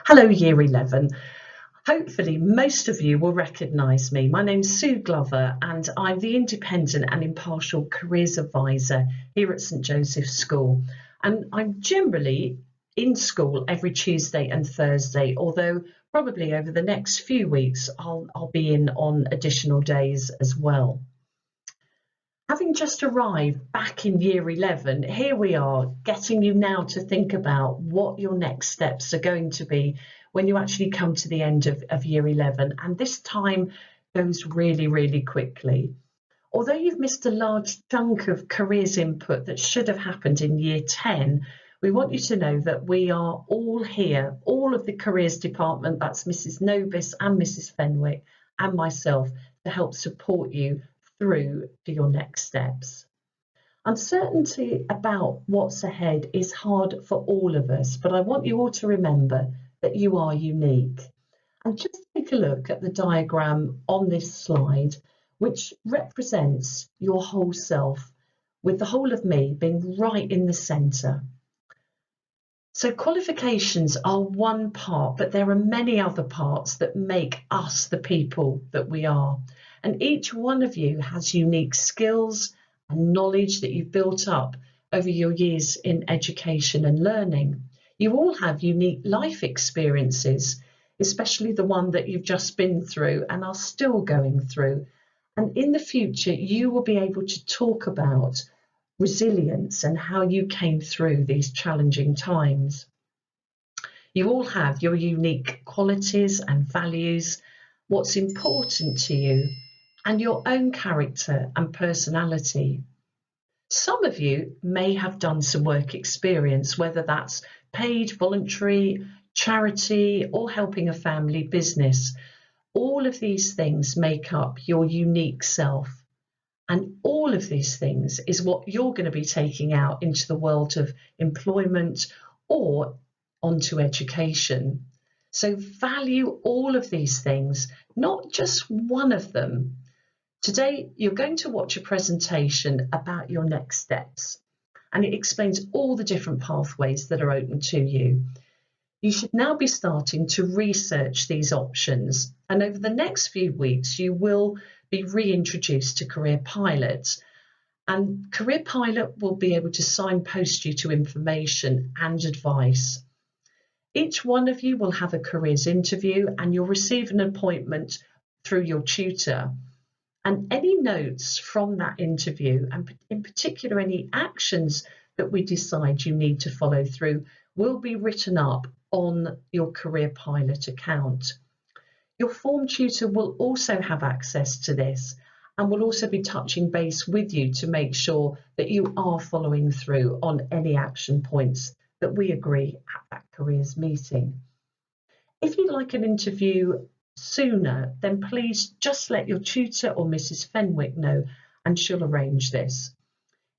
Hello, Year 11. Hopefully, most of you will recognise me. My name's Sue Glover, and I'm the Independent and Impartial Careers Advisor here at St Joseph's School. And I'm generally in school every Tuesday and Thursday, although probably over the next few weeks I'll be in on additional days as well. Having just arrived back in Year 11, here we are, getting you now to think about what your next steps are going to be when you actually come to the end of Year 11. And this time goes really, really quickly. Although you've missed a large chunk of careers input that should have happened in Year 10, we want you to know that we are all here, all of the careers department, that's Mrs. Nobis and Mrs. Fenwick and myself, to help support you through to your next steps. Uncertainty about what's ahead is hard for all of us, but I want you all to remember that you are unique. And just take a look at the diagram on this slide, which represents your whole self, with the whole of me being right in the centre. So qualifications are one part, but there are many other parts that make us the people that we are. And each one of you has unique skills and knowledge that you've built up over your years in education and learning. You all have unique life experiences, especially the one that you've just been through and are still going through. And in the future, you will be able to talk about resilience and how you came through these challenging times. You all have your unique qualities and values, what's important to you, and your own character and personality. Some of you may have done some work experience, whether that's paid, voluntary, charity, or helping a family business. All of these things make up your unique self. And all of these things is what you're going to be taking out into the world of employment or onto education. So value all of these things, not just one of them. Today, you're going to watch a presentation about your next steps, and it explains all the different pathways that are open to you. You should now be starting to research these options, and over the next few weeks, you will be reintroduced to Career Pilot. And Career Pilot will be able to signpost you to information and advice. Each one of you will have a careers interview, and you'll receive an appointment through your tutor. And any notes from that interview, and in particular any actions that we decide you need to follow through, will be written up on your Career Pilot account. Your form tutor will also have access to this and will also be touching base with you to make sure that you are following through on any action points that we agree at that careers meeting. If you'd like an interview sooner, then please just let your tutor or Mrs. Fenwick know and she'll arrange this.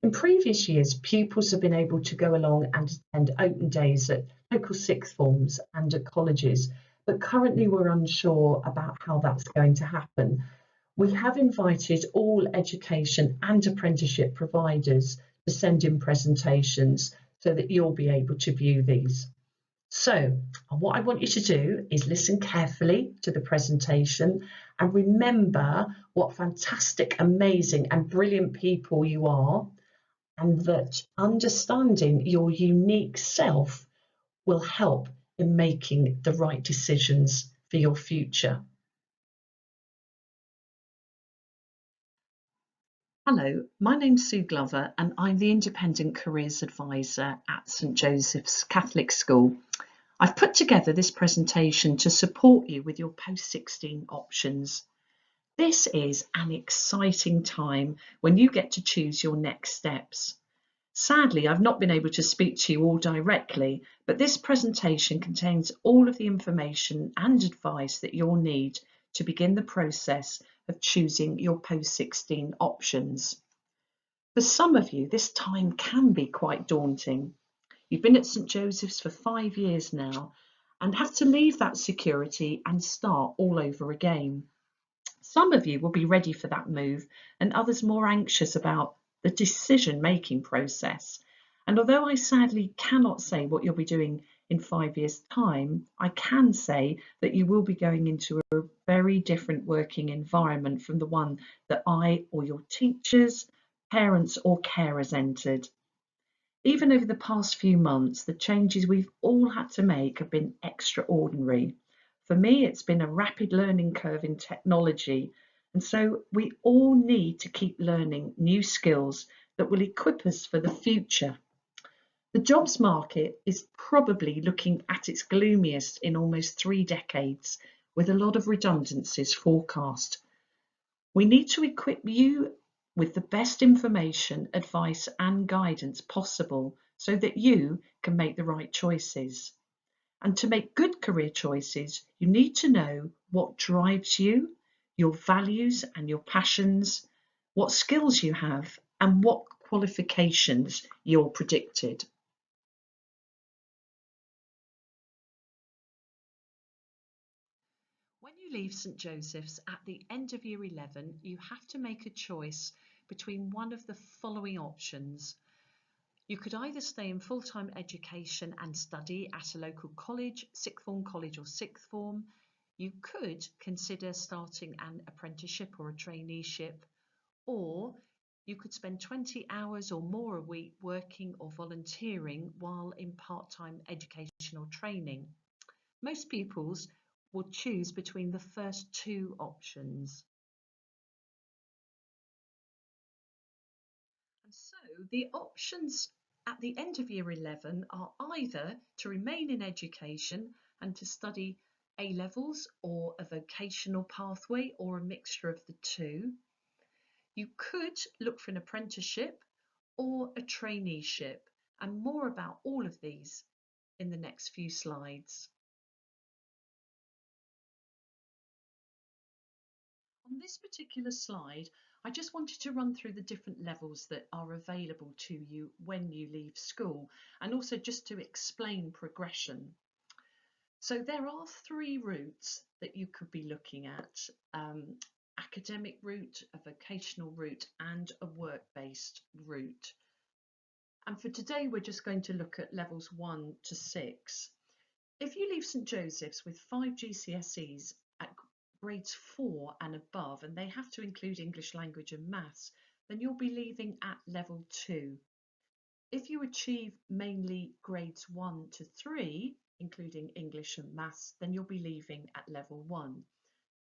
In previous years, pupils have been able to go along and attend open days at local sixth forms and at colleges, but currently we're unsure about how that's going to happen. We have invited all education and apprenticeship providers to send in presentations so that you'll be able to view these. So what I want you to do is listen carefully to the presentation and remember what fantastic, amazing and brilliant people you are, and that understanding your unique self will help in making the right decisions for your future. Hello, my name's Sue Glover and I'm the Independent Careers Advisor at St Joseph's Catholic School. I've put together this presentation to support you with your post-16 options. This is an exciting time when you get to choose your next steps. Sadly, I've not been able to speak to you all directly, but this presentation contains all of the information and advice that you'll need to begin the process of choosing your post-16 options. For some of you, this time can be quite daunting. You've been at St Joseph's for 5 years now and have to leave that security and start all over again. Some of you will be ready for that move and others more anxious about the decision-making process. And although I sadly cannot say what you'll be doing in 5 years' time, I can say that you will be going into a very different working environment from the one that I or your teachers, parents or carers entered. Even over the past few months, the changes we've all had to make have been extraordinary. For me, it's been a rapid learning curve in technology, and so we all need to keep learning new skills that will equip us for the future. The jobs market is probably looking at its gloomiest in almost 3 decades, with a lot of redundancies forecast. We need to equip you with the best information, advice and guidance possible so that you can make the right choices. And to make good career choices, you need to know what drives you, your values and your passions, what skills you have, and what qualifications you're predicted. When you leave St Joseph's at the end of year 11, you have to make a choice between one of the following options. You could either stay in full-time education and study at a local college, sixth form college or sixth form. You could consider starting an apprenticeship or a traineeship, or you could spend 20 hours or more a week working or volunteering while in part-time education or training. Most pupils will choose between the first two options. And so the options at the end of year 11 are either to remain in education and to study A levels or a vocational pathway or a mixture of the two. You could look for an apprenticeship or a traineeship, and more about all of these in the next few slides. On this particular slide, I just wanted to run through the different levels that are available to you when you leave school, and also just to explain progression. So there are 3 routes that you could be looking at: academic route, a vocational route, and a work-based route. And for today, we're just going to look at levels 1 to 6. If you leave St Joseph's with 5 GCSEs at grades 4 and above, and they have to include English language and maths, then you'll be leaving at level 2. If you achieve mainly grades 1 to 3, including English and maths, then you'll be leaving at level 1.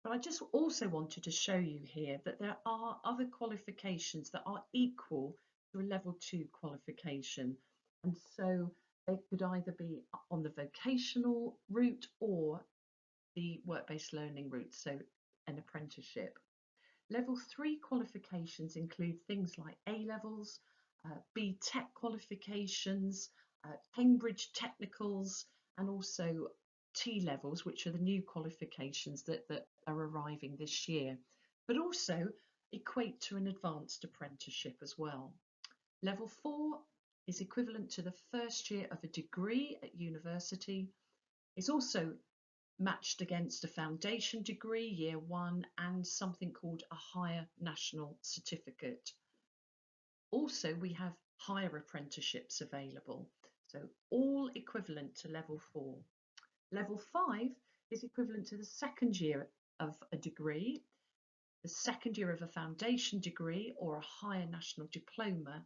But I just also wanted to show you here that there are other qualifications that are equal to a level 2 qualification. And so they could either be on the vocational route or the work-based learning route, so an apprenticeship. Level 3 qualifications include things like A levels, B Tech qualifications, Cambridge technicals, and also T levels, which are the new qualifications that are arriving this year, but also equate to an advanced apprenticeship as well. Level 4 is equivalent to the first year of a degree at university. It's also matched against a foundation degree, year 1, and something called a higher national certificate. Also, we have higher apprenticeships available, so all equivalent to level 4. Level 5 is equivalent to the second year of a degree, the second year of a foundation degree or a higher national diploma,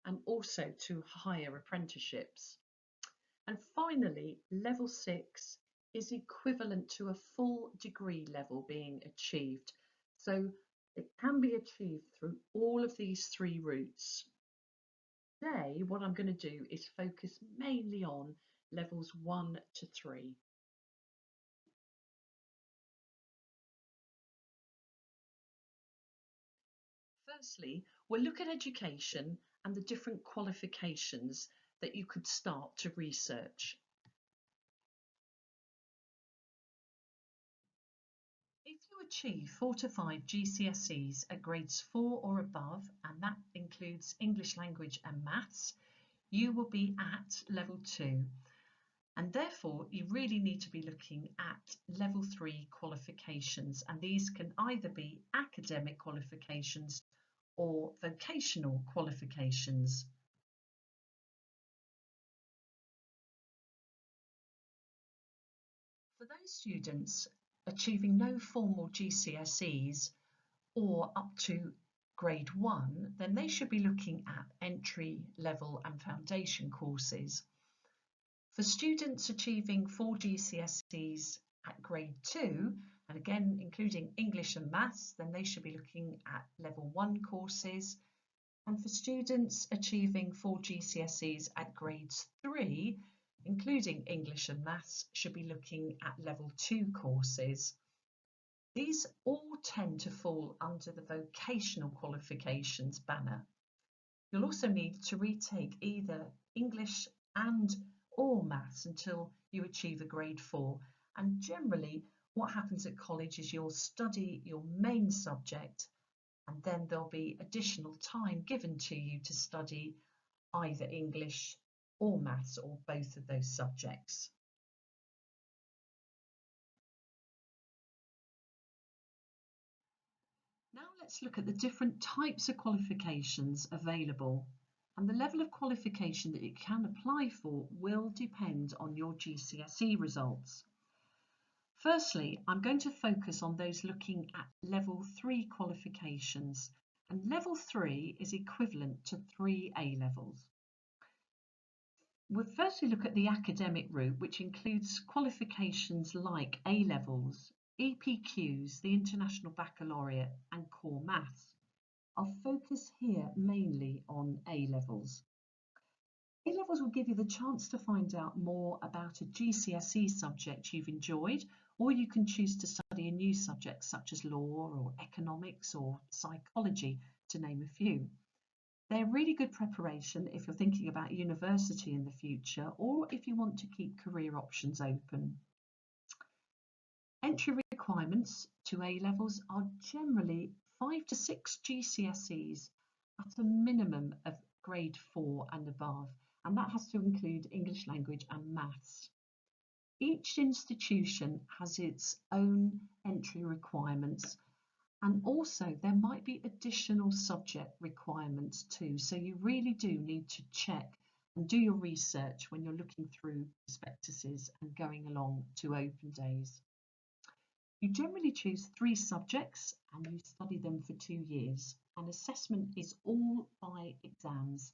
and also to higher apprenticeships. And finally, level 6 is equivalent to a full degree level being achieved. So it can be achieved through all of these 3 routes. Today, what I'm going to do is focus mainly on levels 1 to 3. Firstly, we'll look at education and the different qualifications that you could start to research. If you achieve 4 to 5 GCSEs at grades 4 or above, and that includes English language and maths, you will be at level 2. And therefore, you really need to be looking at level 3 qualifications, and these can either be academic qualifications or vocational qualifications. For those students achieving no formal GCSEs or up to grade 1, then they should be looking at entry level and foundation courses. For students achieving 4 GCSEs at grade 2, and again including English and Maths, then they should be looking at level 1 courses. And for students achieving 4 GCSEs at grades 3, including English and Maths, should be looking at level 2 courses. These all tend to fall under the vocational qualifications banner. You'll also need to retake either English and or Maths until you achieve a grade 4. And generally, what happens at college is you'll study your main subject, and then there'll be additional time given to you to study either English or Maths or both of those subjects. Now let's look at the different types of qualifications available, and the level of qualification that you can apply for will depend on your GCSE results. Firstly, I'm going to focus on those looking at level 3 qualifications, and level 3 is equivalent to 3 A levels. We'll firstly look at the academic route, which includes qualifications like A levels, EPQs, the International Baccalaureate, and Core Maths. I'll focus here mainly on A levels. A levels will give you the chance to find out more about a GCSE subject you've enjoyed, or you can choose to study a new subject such as law or economics or psychology, to name a few. They're really good preparation if you're thinking about university in the future or if you want to keep career options open. Entry requirements to A levels are generally 5 to 6 GCSEs at a minimum of grade 4 and above, and that has to include English language and maths. Each institution has its own entry requirements, and also there might be additional subject requirements too, so you really do need to check and do your research when you're looking through prospectuses and going along to open days. You generally choose 3 subjects and you study them for 2 years, and assessment is all by exams.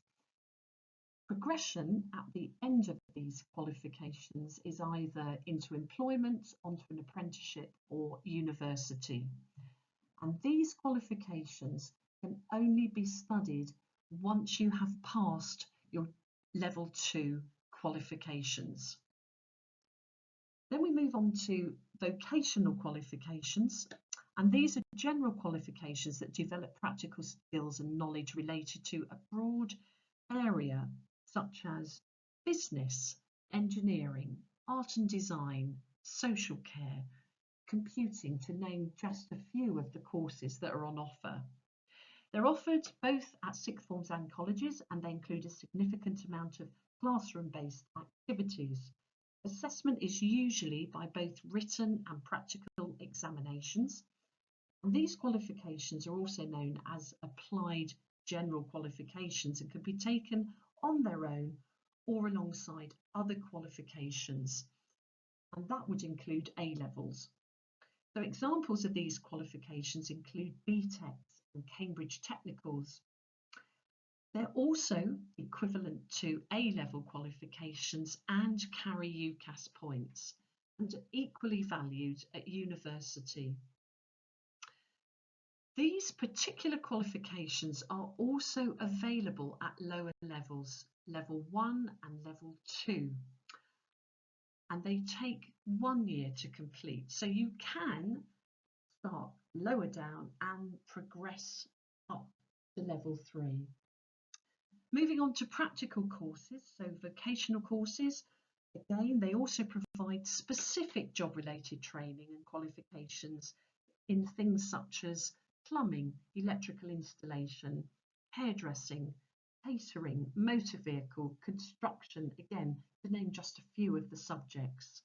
Progression at the end of these qualifications is either into employment, onto an apprenticeship or university. And these qualifications can only be studied once you have passed your level 2 qualifications. Then we move on to vocational qualifications, and these are general qualifications that develop practical skills and knowledge related to a broad area such as business, engineering, art and design, social care, computing, to name just a few of the courses that are on offer. They're offered both at sixth forms and colleges, and they include a significant amount of classroom-based activities. Assessment is usually by both written and practical examinations. And these qualifications are also known as applied general qualifications and can be taken on their own or alongside other qualifications. And that would include A levels. So examples of these qualifications include BTECs and Cambridge Technicals. They're also equivalent to A-level qualifications and carry UCAS points and are equally valued at university. These particular qualifications are also available at lower levels, level 1 and level 2. And they take 1 year to complete. So you can start lower down and progress up to level 3. Moving on to practical courses, so vocational courses, again, they also provide specific job-related training and qualifications in things such as plumbing, electrical installation, hairdressing, catering, motor vehicle, construction, again, to name just a few of the subjects.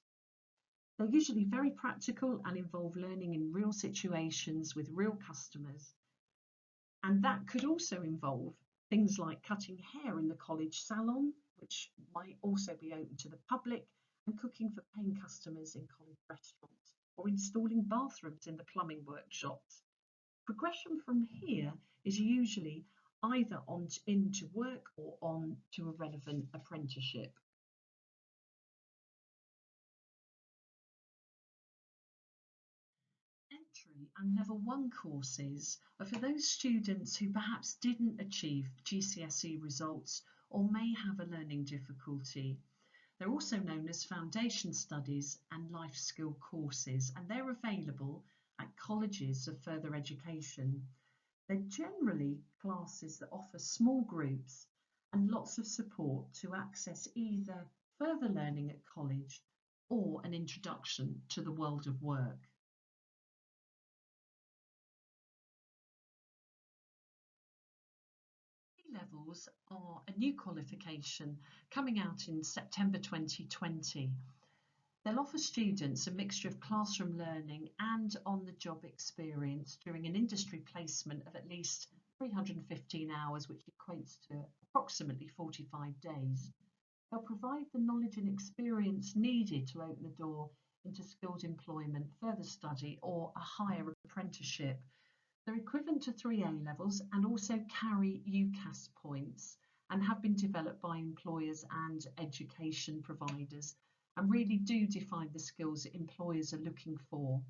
They're usually very practical and involve learning in real situations with real customers. And that could also involve things like cutting hair in the college salon, which might also be open to the public, and cooking for paying customers in college restaurants, or installing bathrooms in the plumbing workshops. Progression from here is usually either on into work or on to a relevant apprenticeship. Entry and level 1 courses are for those students who perhaps didn't achieve GCSE results or may have a learning difficulty. They're also known as foundation studies and life skill courses, and they're available at colleges of further education. They're generally classes that offer small groups and lots of support to access either further learning at college or an introduction to the world of work. Levels are a new qualification coming out in September 2020. They'll offer students a mixture of classroom learning and on-the-job experience during an industry placement of at least 315 hours, which equates to approximately 45 days. They'll provide the knowledge and experience needed to open the door into skilled employment, further study, or a higher apprenticeship. They're equivalent to 3 A levels and also carry UCAS points and have been developed by employers and education providers and really do define the skills that employers are looking for.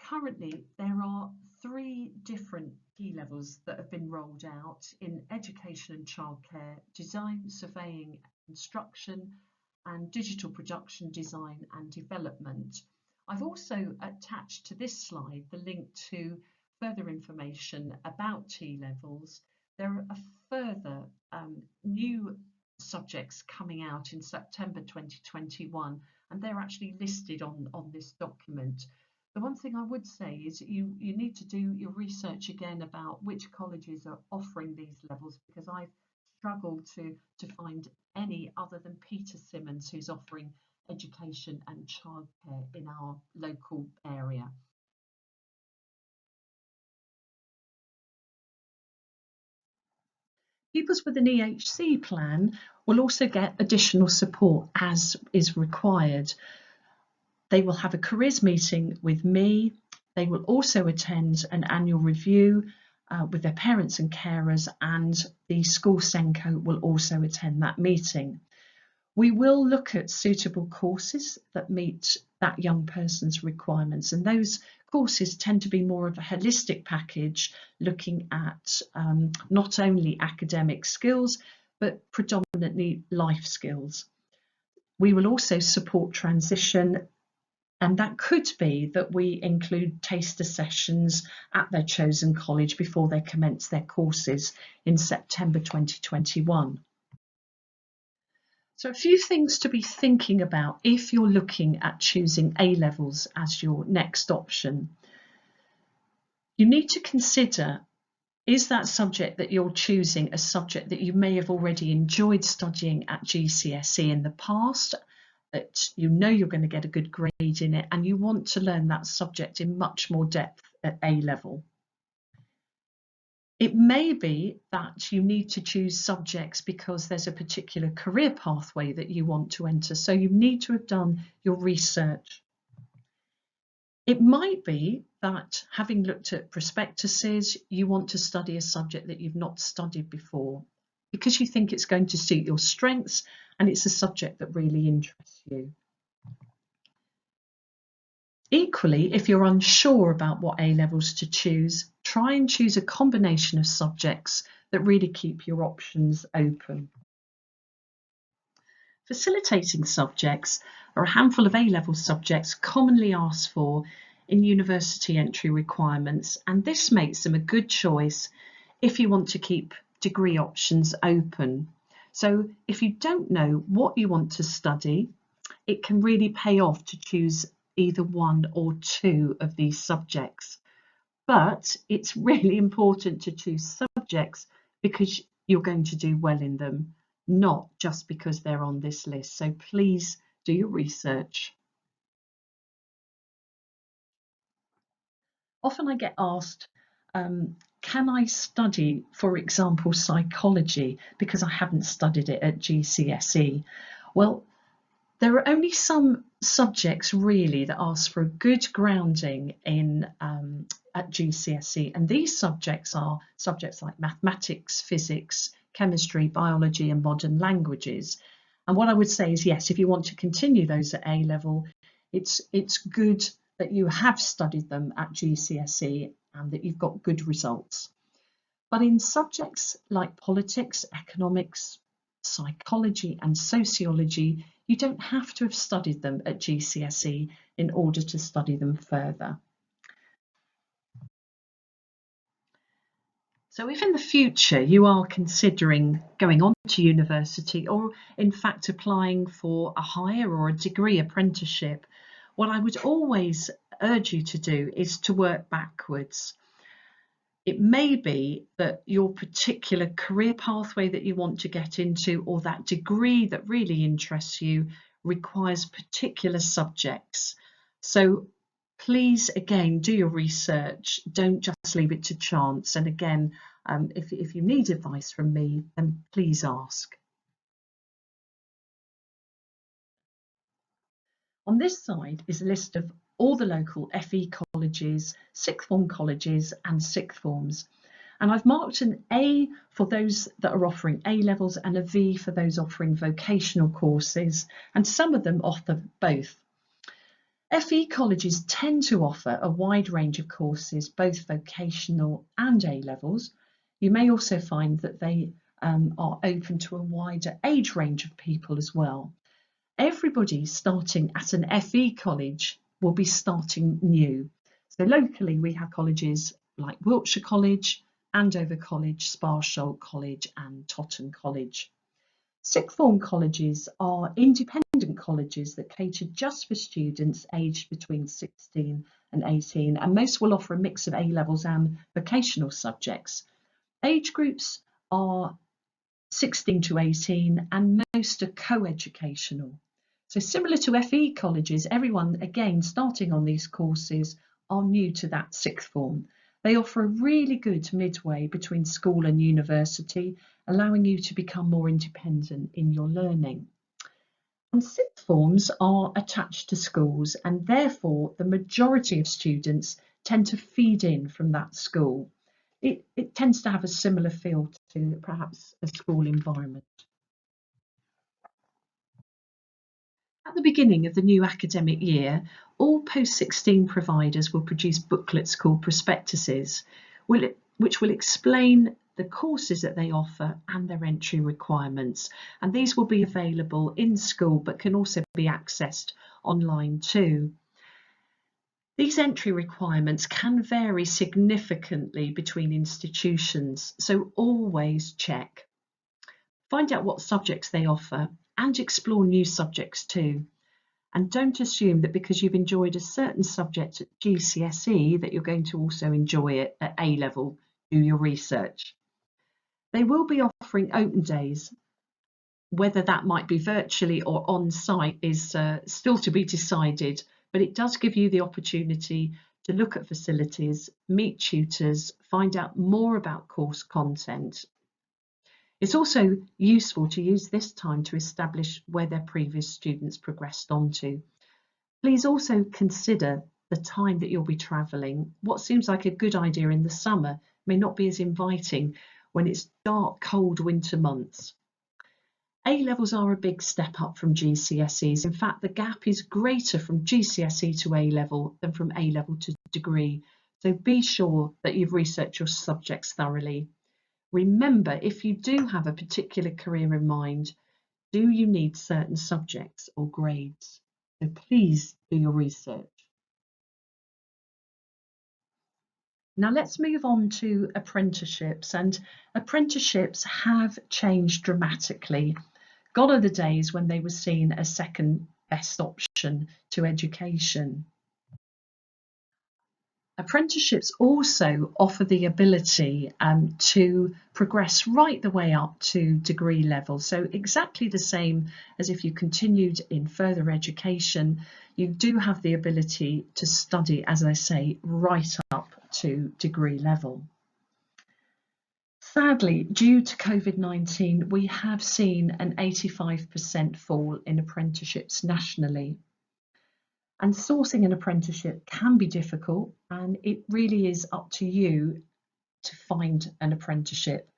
Currently, there are 3 different key levels that have been rolled out in education and childcare, design, surveying, construction, and digital production, design and development. I've also attached to this slide the link to further information about T levels. There are further new subjects coming out in September 2021, and they're actually listed on this document. The one thing I would say is you need to do your research again about which colleges are offering these levels, because I've struggled to find any other than Peter Simmons who's offering education and childcare in our local area. Pupils with an EHC plan will also get additional support as is required. They will have a careers meeting with me. They will also attend an annual review with their parents and carers, and the school SENCO will also attend that meeting. We will look at suitable courses that meet that young person's requirements, and those courses tend to be more of a holistic package, looking at not only academic skills but predominantly life skills. We will also support transition, and that could be that we include taster sessions at their chosen college before they commence their courses in September 2021. So a few things to be thinking about if you're looking at choosing A levels as your next option. You need to consider, is that subject that you're choosing a subject that you may have already enjoyed studying at GCSE in the past, that you know you're going to get a good grade in it, and you want to learn that subject in much more depth at A level. It may be that you need to choose subjects because there's a particular career pathway that you want to enter, so you need to have done your research. It might be that, having looked at prospectuses, you want to study a subject that you've not studied before because you think it's going to suit your strengths and it's a subject that really interests you. Equally, if you're unsure about what A levels to choose, try and choose a combination of subjects that really keep your options open. Facilitating subjects are a handful of A level subjects commonly asked for in university entry requirements, and this makes them a good choice if you want to keep degree options open. So if you don't know what you want to study, it can really pay off to choose either 1 or 2 of these subjects. But it's really important to choose subjects because you're going to do well in them, not just because they're on this list. So please do your research. Often I get asked, can I study, for example, psychology because I haven't studied it at GCSE? Well, There are only some subjects really that ask for a good grounding in at GCSE, and these subjects are subjects like mathematics, physics, chemistry, biology, and modern languages. And what I would say is, yes, if you want to continue those at A level, it's good that you have studied them at GCSE and that you've got good results. But in subjects like politics, economics, psychology, and sociology, you don't have to have studied them at GCSE in order to study them further. So if in the future you are considering going on to university, or in fact applying for a higher or a degree apprenticeship, what I would always urge you to do is to work backwards. It may be that your particular career pathway that you want to get into, or that degree that really interests you, requires particular subjects. So please, again, do your research. Don't just leave it to chance. And again, if you need advice from me, then please ask. On this side is a list of all the local FE colleges, sixth form colleges and sixth forms. And I've marked an A for those that are offering A levels and a V for those offering vocational courses, and some of them offer both. FE colleges tend to offer a wide range of courses, both vocational and A levels. You may also find that they are open to a wider age range of people as well. Everybody starting at an FE college will be starting new. So locally we have colleges like Wiltshire College, Andover College, Sparsholt College and Totton College. Sixth form colleges are independent colleges that cater just for students aged between 16 and 18, and most will offer a mix of A levels and vocational subjects. Age groups are 16 to 18 and most are co-educational. So similar to FE colleges, everyone again starting on these courses are new to that sixth form. They offer a really good midway between school and university, allowing you to become more independent in your learning. And sixth forms are attached to schools, and therefore the majority of students tend to feed in from that school. It tends to have a similar feel to perhaps a school environment. At the beginning of the new academic year, all Post-16 providers will produce booklets called prospectuses, which will explain the courses that they offer and their entry requirements. And these will be available in school but can also be accessed online too. These entry requirements can vary significantly between institutions, so always check. Find out what subjects they offer and explore new subjects too. And don't assume that because you've enjoyed a certain subject at GCSE that you're going to also enjoy it at A level. Do your research. They will be offering open days. Whether that might be virtually or on site is still to be decided, but it does give you the opportunity to look at facilities, meet tutors, find out more about course content. It's also useful to use this time to establish where their previous students progressed on to. Please also consider the time that you'll be travelling. What seems like a good idea in the summer may not be as inviting when it's dark, cold winter months. A levels are a big step up from GCSEs. In fact, the gap is greater from GCSE to A level than from A level to degree. So be sure that you've researched your subjects thoroughly. Remember, if you do have a particular career in mind, do you need certain subjects or grades? So please do your research. Now let's move on to apprenticeships, and apprenticeships have changed dramatically. Gone are the days when they were seen as second best option to education. Apprenticeships also offer the ability to progress right the way up to degree level. So exactly the same as if you continued in further education, you do have the ability to study, as I say, right up to degree level. Sadly, due to COVID-19, we have seen an 85% fall in apprenticeships nationally. And sourcing an apprenticeship can be difficult, and it really is up to you to find an apprenticeship.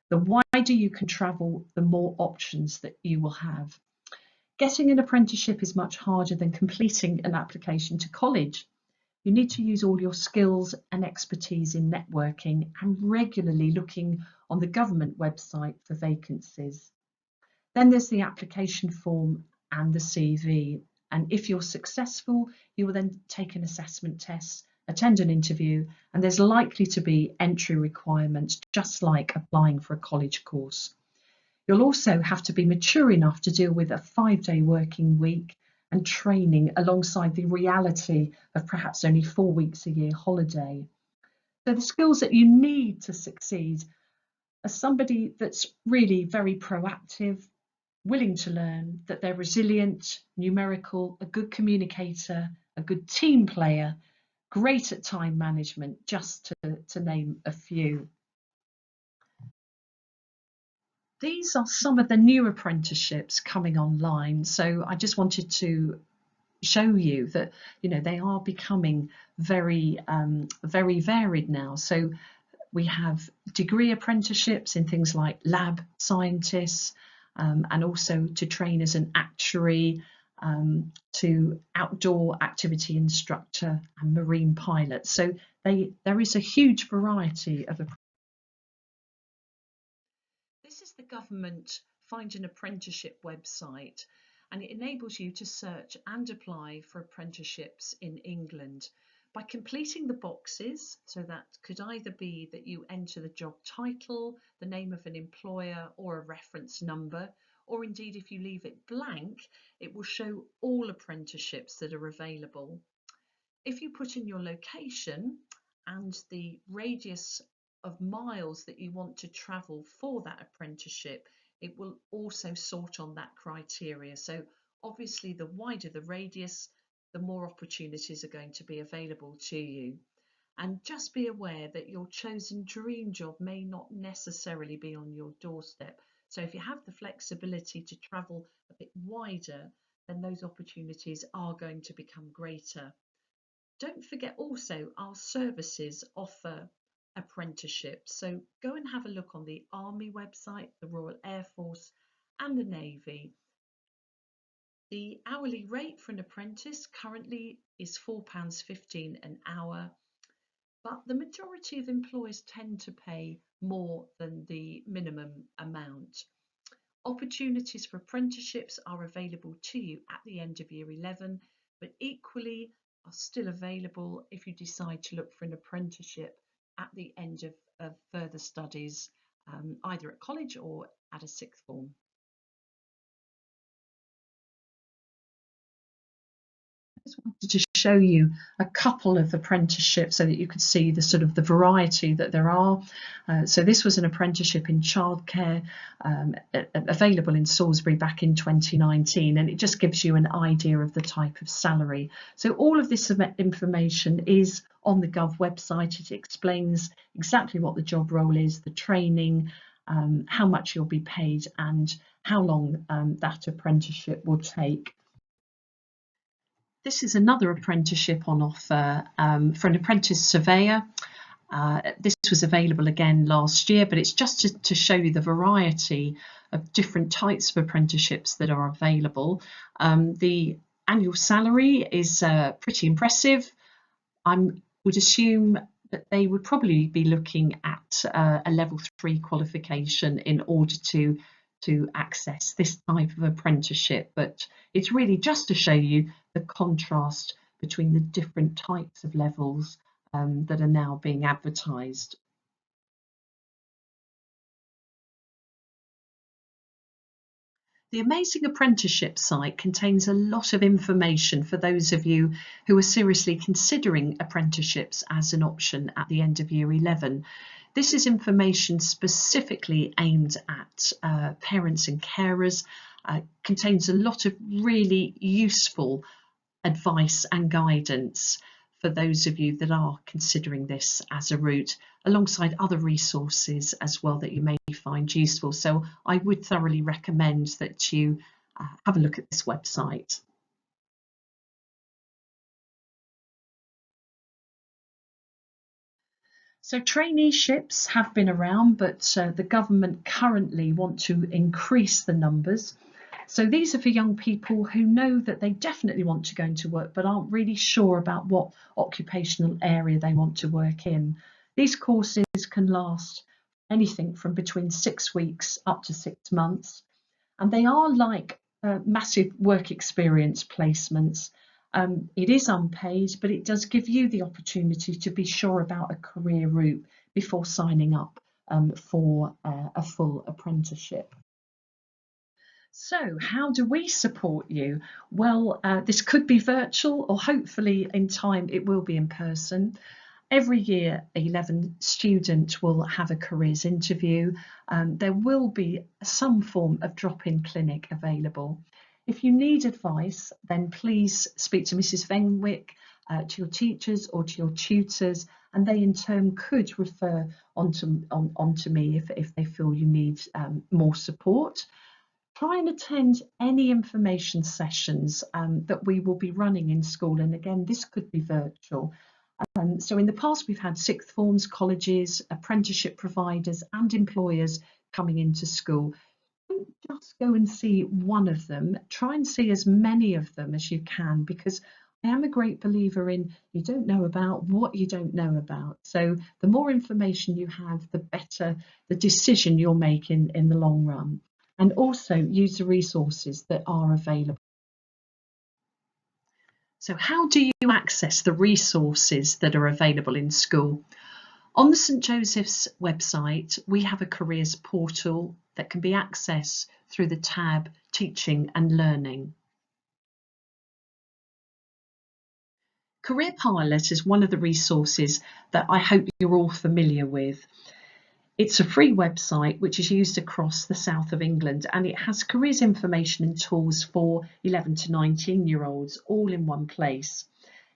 The wider you can travel, the more options that you will have. Getting an apprenticeship is much harder than completing an application to college. You need to use all your skills and expertise in networking and regularly looking on the government website for vacancies. Then there's the application form and the CV. And if you're successful, you will then take an assessment test, attend an interview, and there's likely to be entry requirements, just like applying for a college course. You'll also have to be mature enough to deal with a 5-day working week and training alongside the reality of perhaps only 4 weeks a year holiday. So the skills that you need to succeed are somebody that's really very proactive, willing to learn, that they're resilient, numerical, a good communicator, a good team player, great at time management, just to name a few. These are some of the new apprenticeships coming online. So I just wanted to show you that, you know, they are becoming very, very varied now. So we have degree apprenticeships in things like lab scientists, and also to train as an actuary, to outdoor activity instructor and marine pilot. So there is a huge variety of. This is the government Find an Apprenticeship website, and it enables you to search and apply for apprenticeships in England by completing the boxes. So that could either be that you enter the job title, the name of an employer or a reference number, or indeed if you leave it blank, it will show all apprenticeships that are available. If you put in your location and the radius of miles that you want to travel for that apprenticeship, it will also sort on that criteria. So obviously the wider the radius, the more opportunities are going to be available to you. And just be aware that your chosen dream job may not necessarily be on your doorstep. So if you have the flexibility to travel a bit wider, then those opportunities are going to become greater. Don't forget also our services offer apprenticeships. So go and have a look on the Army website, the Royal Air Force and the Navy. The hourly rate for an apprentice currently is £4.15 an hour, but the majority of employers tend to pay more than the minimum amount. Opportunities for apprenticeships are available to you at the end of year 11, but equally are still available if you decide to look for an apprenticeship at the end of further studies, either at college or at a sixth form. I just wanted to show you a couple of apprenticeships so that you could see the sort of the variety that there are. So this was an apprenticeship in childcare, available in Salisbury back in 2019, and it just gives you an idea of the type of salary. So all of this information is on the Gov website. It explains exactly what the job role is, the training, how much you'll be paid and how long that apprenticeship will take. This is another apprenticeship on offer for an apprentice surveyor. This was available again last year, but it's just to show you the variety of different types of apprenticeships that are available. The annual salary is pretty impressive. I would assume that they would probably be looking at a level 3 qualification in order to access this type of apprenticeship, but it's really just to show you the contrast between the different types of levels that are now being advertised. The Amazing Apprenticeship site contains a lot of information for those of you who are seriously considering apprenticeships as an option at the end of year 11. This is information specifically aimed at parents and carers, contains a lot of really useful advice and guidance for those of you that are considering this as a route, alongside other resources as well that you may find useful. So I would thoroughly recommend that you have a look at this website. So traineeships have been around, but the government currently want to increase the numbers. So these are for young people who know that they definitely want to go into work, but aren't really sure about what occupational area they want to work in. These courses can last anything from between 6 weeks up to 6 months, and they are like massive work experience placements. It is unpaid, but it does give you the opportunity to be sure about a career route before signing up for a full apprenticeship. So how do we support you? Well, this could be virtual, or hopefully in time it will be in person. Every year, 11 student will have a careers interview. There will be some form of drop-in clinic available. If you need advice, then please speak to Mrs. Fenwick, to your teachers or to your tutors, and they in turn could refer onto me if they feel you need more support. Try and attend any information sessions that we will be running in school. And again, this could be virtual. So in the past, we've had sixth forms, colleges, apprenticeship providers and employers coming into school. Don't just go and see one of them. Try and see as many of them as you can, because I am a great believer in you don't know about what you don't know about. So the more information you have, the better the decision you'll make in the long run. And also use the resources that are available. So how do you access the resources that are available in school? On the St Joseph's website, we have a careers portal that can be accessed through the tab Teaching and Learning. Career Pilot is one of the resources that I hope you're all familiar with. It's a free website which is used across the south of England, and it has careers information and tools for 11 to 19-year-olds all in one place.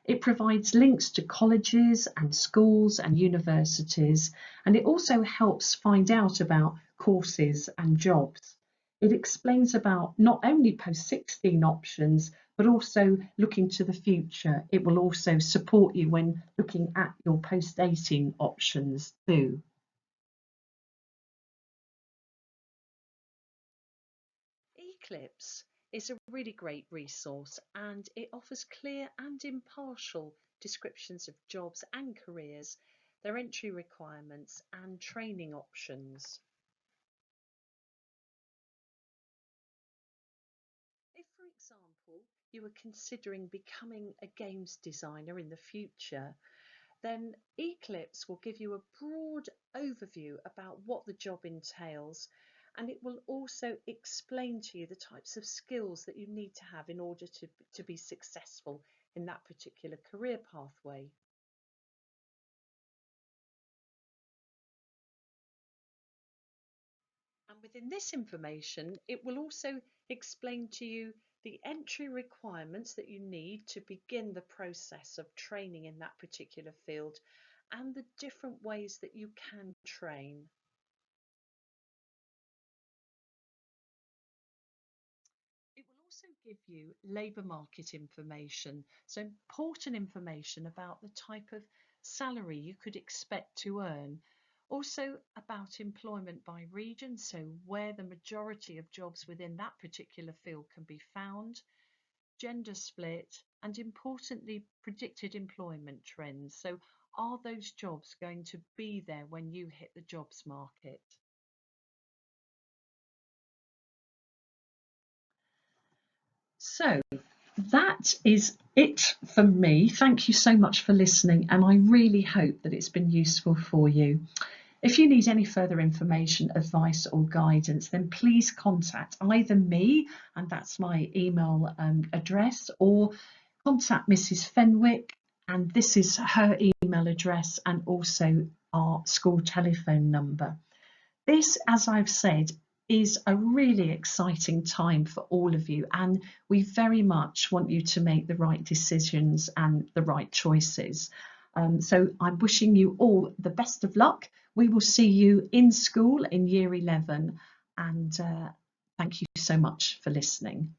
It provides links to colleges and schools and universities, and it also helps find out about courses and jobs. It explains about not only post-16 options, but also looking to the future. It will also support you when looking at your post-18 options too. Eclipse is a really great resource, and it offers clear and impartial descriptions of jobs and careers, their entry requirements and training options. If, for example, you are considering becoming a games designer in the future, then Eclipse will give you a broad overview about what the job entails, and it will also explain to you the types of skills that you need to have in order to be successful in that particular career pathway. And within this information, it will also explain to you the entry requirements that you need to begin the process of training in that particular field and the different ways that you can train. It will also give you labour market information, so important information about the type of salary you could expect to earn. Also about employment by region, so where the majority of jobs within that particular field can be found, gender split, and importantly, predicted employment trends. So are those jobs going to be there when you hit the jobs market? So that is it for me. Thank you so much for listening, and I really hope that it's been useful for you. If you need any further information, advice or guidance, then please contact either me, and that's my email address, or contact Mrs. Fenwick, and this is her email address and also our school telephone number. This, as I've said, is a really exciting time for all of you, and we very much want you to make the right decisions and the right choices. So I'm wishing you all the best of luck. We will see you in school in Year 11, and thank you so much for listening.